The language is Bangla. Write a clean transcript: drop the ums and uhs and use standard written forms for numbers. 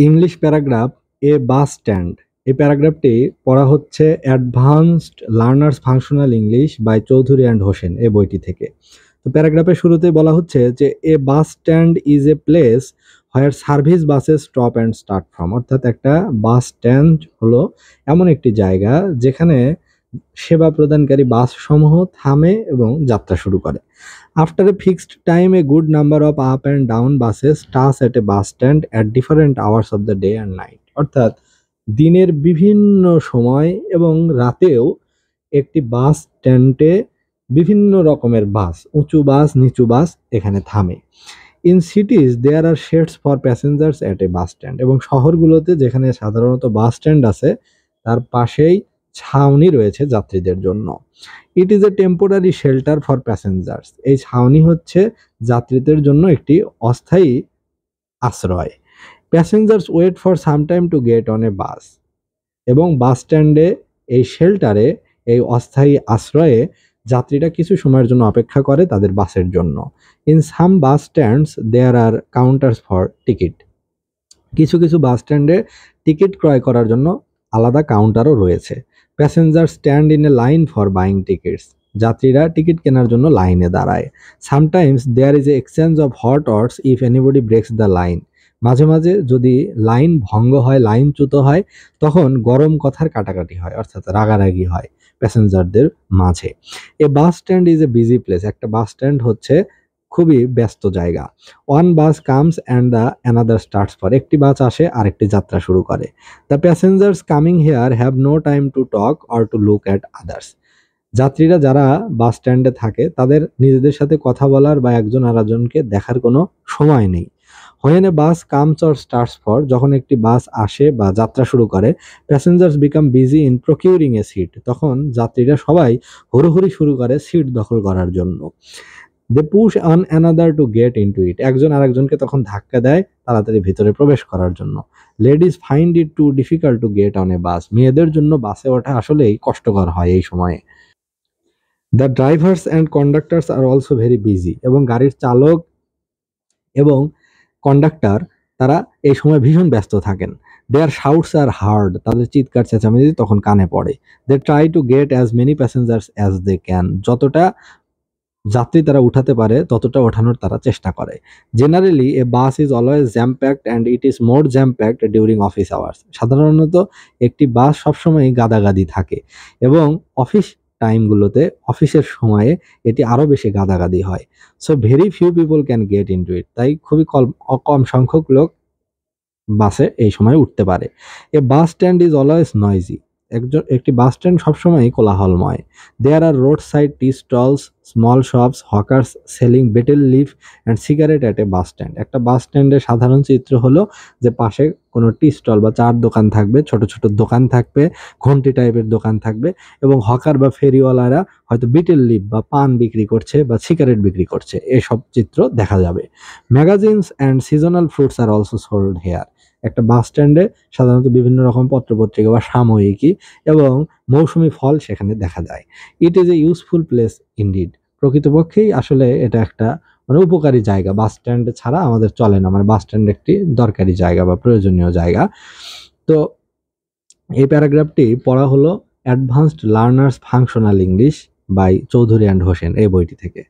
English paragraph a bus stand. এই প্যারাগ্রাফটি পড়া হচ্ছে advanced learners functional English by Chowdhury and Hossain এই বইটি থেকে। তো প্যারাগ্রাফের শুরুতেই বলা হচ্ছে যে a bus stand is a place where service buses stop and start from. অর্থাৎ একটা বাস স্ট্যান্ড হলো এমন একটি জায়গা যেখানে সেবা প্রদানকারী বাসসমূহ থামে এবং যাত্রা শুরু করে। After a fixed time a good number of up and down buses touch at A bus stand at different hours of the day and night. অর্থাৎ দিনের বিভিন্ন সময় এবং রাতেও একটি বাস স্ট্যান্ডে বিভিন্ন রকমের বাস, উঁচু বাস, নিচু বাস এখানে থামে। In cities there are sheds for passengers at a bus stand. এবং শহরগুলোতে যেখানে সাধারণত বাস স্ট্যান্ড আছে তার পাশেই ছাউনি রয়েছে যাত্রীদের জন্য। It is a temporary shelter for passengers. এই ছাউনি হচ্ছে যাত্রীদের জন্য একটি অস্থায়ী আশ্রয়। Passengers wait for some time to get on a bus. এবং বাস স্ট্যান্ডে এই শেল্টারে, এই অস্থায়ী আশ্রয়ে যাত্রীরা কিছু সময়ের জন্য অপেক্ষা করে তাদের বাসের জন্য। In some bus stands there are counters for ticket. কিছু কিছু বাস স্ট্যান্ডে টিকিট ক্রয় করার জন্য আলাদা কাউন্টারও রয়েছে। Passenger stand in a line for buying tickets. যাত্রীরা টিকিট কেনার জন্য লাইনে দাঁড়ায়। Sometimes there is an exchange of hot words if anybody breaks the line. মাঝে মাঝে যদি লাইন ভঙ্গ হয়, লাইনচ্যুত হয়, তখন গরম কথার কাটাকাটি হয়, অর্থাৎ রাগারাগি হয় প্যাসেঞ্জারদের মাঝে। A bus stand is a busy place. একটা বাস স্ট্যান্ড হচ্ছে খুবই ব্যস্ত জায়গা। One bus comes and the another starts for. একটি বাস আসে আরেকটি যাত্রা শুরু করে। The passengers coming here have no time to talk or to look at others. যাত্রীরা যারা বাস স্ট্যান্ডে থাকে তাদের নিজেদের সাথে কথা বলার বা একজন আরেকজনকে দেখার কোনো সময় নেই। When a bus comes or starts for, যখন একটি বাস আসে বা যাত্রা শুরু করে, passengers become busy in procuring a seat. তখন যাত্রীরা সবাই হুড়োহুড়ি শুরু করে সিট দখল করার জন্য। They push on another to get into it. একজন আরেকজনকে তখন ধাক্কা দেয় তাড়াতাড়ি ভিতরে প্রবেশ করার জন্য। Ladies find it too difficult to get on a bus. মেয়েদের জন্য বাসে ওঠা আসলেই কষ্টকর হয় এই সময়ে। The drivers and conductors are also very busy. এবং গাড়ির চালক এবং কন্ডাক্টর তারা এই সময় ভীষণ ব্যস্ত থাকেন। Their shouts are heard. তাদের চিৎকার চেঁচামেচি তখন কানে পড়ে। They try to get as many passengers as they can. যতটা যাত্রী তারা উঠাতে পারে ততটা ওঠানোর তারা চেষ্টা করে। Generally A bus is always jam packed and it is more jam packed during office hours. সাধারণত একটি বাস সবসময় গাদাগাদি থাকে এবং অফিস টাইমগুলোতে, অফিসের সময়ে এটি আরও বেশি গাদাগাদি হয়। So very few people can get into ইট। তাই খুবই কম সংখ্যক লোক বাসে এই সময় উঠতে পারে। A bus stand is always noisy. একটি বাস স্ট্যান্ড সবসময়ই কোলাহলময়। There are road side tea stalls, small shops, hawkers selling betel leaf and cigarette at a bus stand. একটা বাস স্ট্যান্ডের সাধারণ চিত্র হলো যে পাশে কোনো টি স্টল বা চার দোকান থাকবে, ছোট ছোট দোকান থাকবে, ঘন্টি টাইপের দোকান থাকবে এবং হকার বা ফেরিওয়ালারা হয়তো বিটেল লিফ বা পান বিক্রি করছে বা সিগারেট বিক্রি করছে, এসব চিত্র দেখা যাবে। Magazines and seasonal fruits are also sold here. একটা বাস স্ট্যান্ডে সাধারণত বিভিন্ন রকম পত্রপত্রিকা বা সাময়িকী এবং মৌসুমি ফল সেখানে দেখা যায়। It is a useful place indeed. প্রকৃতপক্ষেই আসলে এটা একটা উপকারী জায়গা। বাস স্ট্যান্ড ছাড়া আমাদের চলে না, বাস স্ট্যান্ড একটি দরকারি জায়গা বা প্রয়োজনীয় জায়গা। তো এই প্যারাগ্রাফটি পড়া হলো advanced learners functional English by Chowdhury and Hossain এই বইটি থেকে।